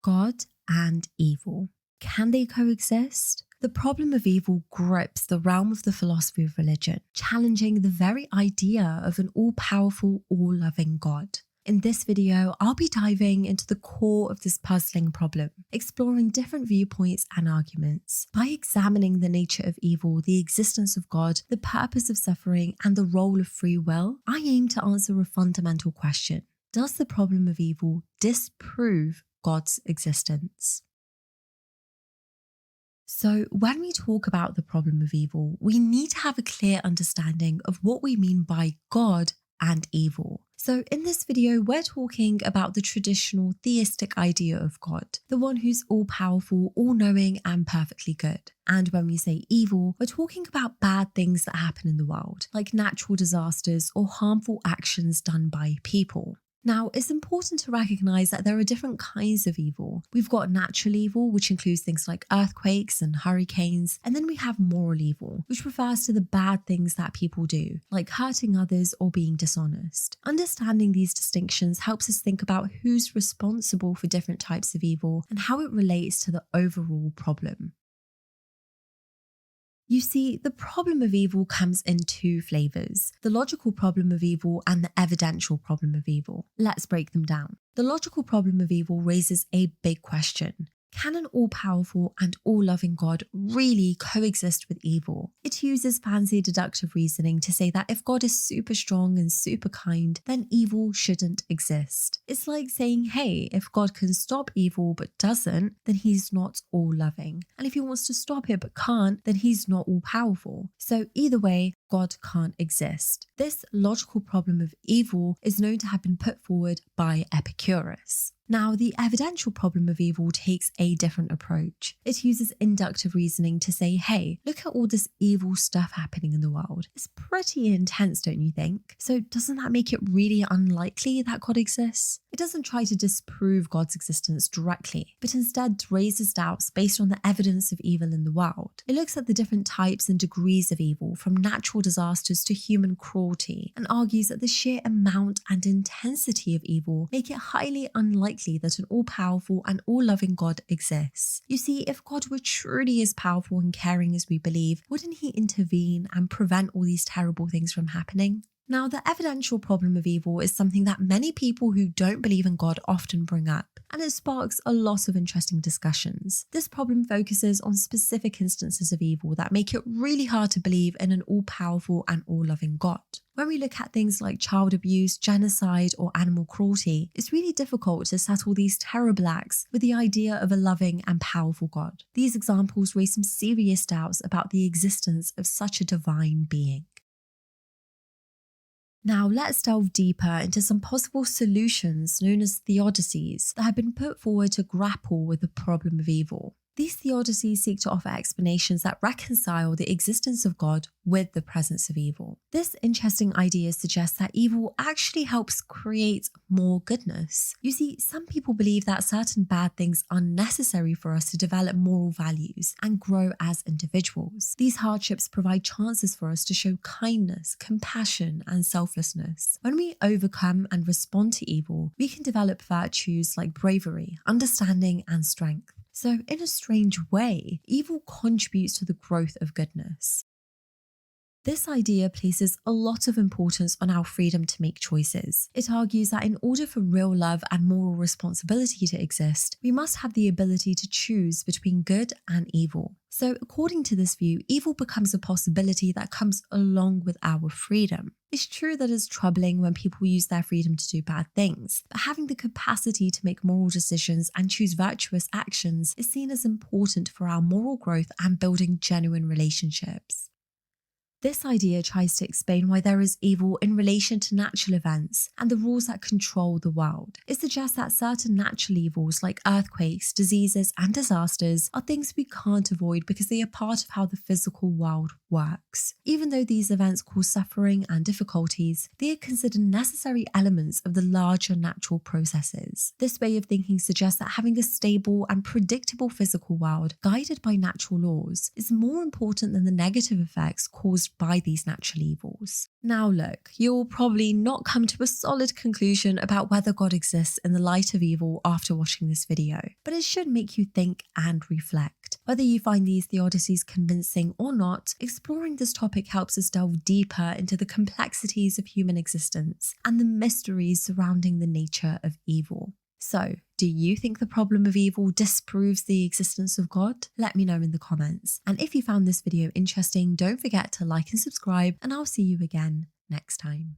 God and evil. Can they coexist? The problem of evil grips the realm of the philosophy of religion, challenging the very idea of an all-powerful, all-loving God. In this video, I'll be diving into the core of this puzzling problem, exploring different viewpoints and arguments. By examining the nature of evil, the existence of God, the purpose of suffering, and the role of free will, I aim to answer a fundamental question. Does the problem of evil disprove God's existence? So when we talk about the problem of evil, we need to have a clear understanding of what we mean by God and evil. So in this video, we're talking about the traditional theistic idea of God, the one who's all-powerful, all-knowing, and perfectly good. And when we say evil, we're talking about bad things that happen in the world, like natural disasters or harmful actions done by people. Now, it's important to recognize that there are different kinds of evil. We've got natural evil, which includes things like earthquakes and hurricanes, and then we have moral evil, which refers to the bad things that people do, like hurting others or being dishonest. Understanding these distinctions helps us think about who's responsible for different types of evil and how it relates to the overall problem. You see, the problem of evil comes in two flavors, the logical problem of evil and the evidential problem of evil. Let's break them down. The logical problem of evil raises a big question. Can an all-powerful and all-loving God really coexist with evil? It uses fancy deductive reasoning to say that if God is super strong and super kind, then evil shouldn't exist. It's like saying, hey, if God can stop evil but doesn't, then he's not all-loving. And if he wants to stop it but can't, then he's not all-powerful. So either way, God can't exist. This logical problem of evil is known to have been put forward by Epicurus. Now, the evidential problem of evil takes a different approach. It uses inductive reasoning to say, hey, look at all this evil stuff happening in the world. It's pretty intense, don't you think? So doesn't that make it really unlikely that God exists? It doesn't try to disprove God's existence directly, but instead raises doubts based on the evidence of evil in the world. It looks at the different types and degrees of evil, from natural disasters to human cruelty, and argues that the sheer amount and intensity of evil make it highly unlikely that an all-powerful and all-loving God exists. You see, if God were truly as powerful and caring as we believe, wouldn't he intervene and prevent all these terrible things from happening? Now, the evidential problem of evil is something that many people who don't believe in God often bring up, and it sparks a lot of interesting discussions. This problem focuses on specific instances of evil that make it really hard to believe in an all-powerful and all-loving God. When we look at things like child abuse, genocide, or animal cruelty, it's really difficult to settle these terrible acts with the idea of a loving and powerful God. These examples raise some serious doubts about the existence of such a divine being. Now let's delve deeper into some possible solutions known as Theodicies that have been put forward to grapple with the problem of evil. These Theodicies seek to offer explanations that reconcile the existence of God with the presence of evil. This interesting idea suggests that evil actually helps create more goodness. You see, some people believe that certain bad things are necessary for us to develop moral values and grow as individuals. These hardships provide chances for us to show kindness, compassion, and selflessness. When we overcome and respond to evil, we can develop virtues like bravery, understanding, and strength. So, in a strange way, evil contributes to the growth of goodness. This idea places a lot of importance on our freedom to make choices. It argues that in order for real love and moral responsibility to exist, we must have the ability to choose between good and evil. So, according to this view, evil becomes a possibility that comes along with our freedom. It's true that it's troubling when people use their freedom to do bad things, but having the capacity to make moral decisions and choose virtuous actions is seen as important for our moral growth and building genuine relationships. This idea tries to explain why there is evil in relation to natural events and the rules that control the world. It suggests that certain natural evils like earthquakes, diseases, and disasters are things we can't avoid because they are part of how the physical world works. Even though these events cause suffering and difficulties, they are considered necessary elements of the larger natural processes. This way of thinking suggests that having a stable and predictable physical world guided by natural laws is more important than the negative effects caused caused by these natural evils. Now look, you'll probably not come to a solid conclusion about whether God exists in the light of evil after watching this video, but it should make you think and reflect. Whether you find these theodicies convincing or not, exploring this topic helps us delve deeper into the complexities of human existence and the mysteries surrounding the nature of evil. So, do you think the problem of evil disproves the existence of God? Let me know in the comments. And if you found this video interesting, don't forget to like and subscribe, and I'll see you again next time.